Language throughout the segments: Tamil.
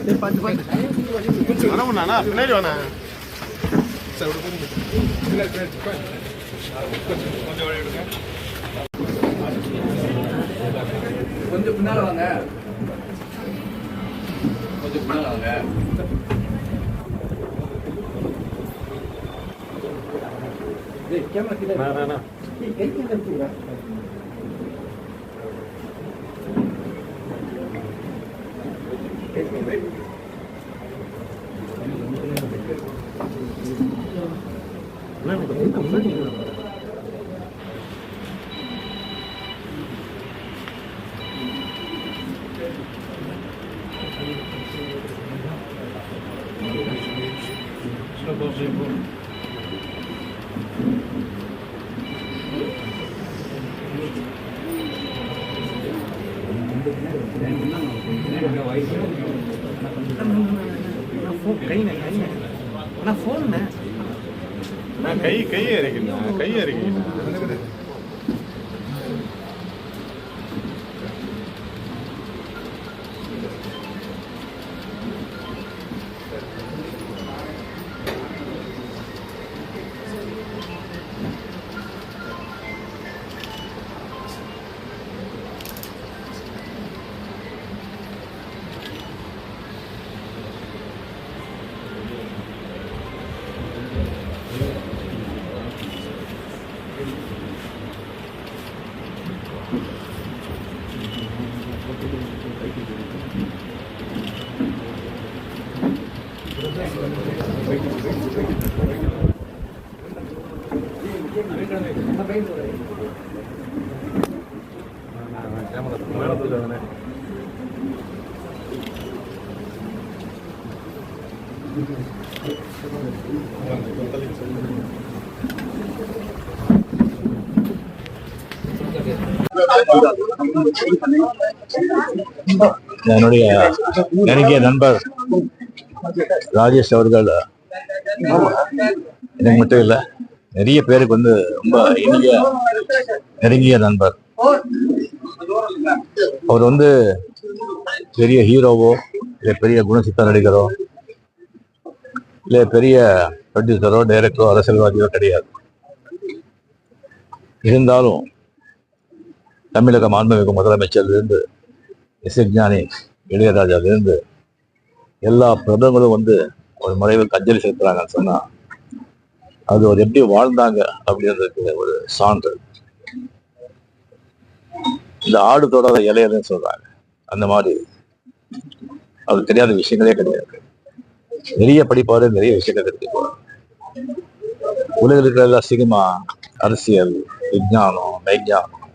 பின்னாடி வேணா கொஞ்சம் பின்னால வாங்க, கொஞ்சம் பின்னால வாங்க. கேமரா கிட்ட கை கிட்ட கை இறக்கினா என்னுடைய நெருங்கிய நண்பர் ராஜேஷ் அவர்கள் எனக்கு மட்டும் இல்லை, நிறைய பேருக்கு வந்து ரொம்ப நெருங்கிய நண்பர். அவர் வந்து பெரிய ஹீரோவோ இல்லை பெரிய குணசித்த நடிகரோ இல்லை பெரிய ப்ரொடியூசரோ டைரக்டரோ அரசியல்வாதியோ கிடையாது. இருந்தாலும் தமிழக மாண்புமிகு முதலமைச்சர்லேருந்து இசைஞானி இளையராஜாவிலிருந்து எல்லா பிரபலங்களும் வந்து ஒரு மறைவுக்கு அஞ்சலி செலுத்துறாங்கன்னு சொன்னா அது ஒரு எப்படி வாழ்ந்தாங்க அப்படின்றதுக்கு ஒரு சான்று. இந்த ஆடு தொடாத இளையர்னு சொல்றாங்க, அந்த மாதிரி அது தெரியாத விஷயங்களே கிடையாது. நிறைய படிப்பாரு, நிறைய விஷயங்கள் தெரிஞ்சுக்குவாரு. உலகில் இருக்கிற சினிமா, அரசியல், விஞ்ஞானம், மெய்ஞானம்,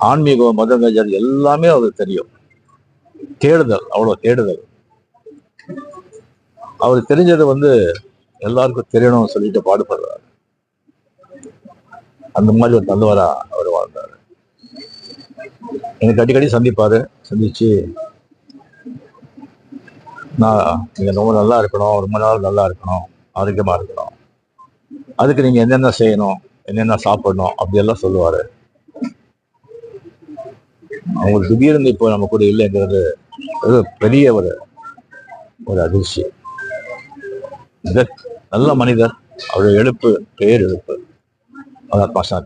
ஆன்மீகம், மதங்கள் எல்லாமே அவருக்கு தெரியும். தேடுதல், அவ்வளவு தேடுதல். அவருக்கு தெரிஞ்சது வந்து எல்லாருக்கும் தெரியணும்னு சொல்லிட்டு பாடுபடுறாரு. அந்த மாதிரி ஒரு நல்லவரா அவர் வாழ்ந்தாரு. எனக்கு அடிக்கடி சந்திப்பாரு. சந்திச்சு நீங்க ரொம்ப நல்லா இருக்கணும், ரொம்ப நாள் நல்லா இருக்கணும், ஆரோக்கியமா இருக்கணும், அதுக்கு நீங்க என்னென்ன செய்யணும், என்னென்ன சாப்பிடணும் அப்படியெல்லாம் சொல்லுவாரு. அவங்களுக்கு திடீர்னு இப்போ நம்ம கூட இல்லைங்கிறது பெரிய ஒரு அதிர்ச்சி. நல்ல மனிதர், அவருடைய எழுப்பு பேர் எழுப்பு. அதான் பாஷா.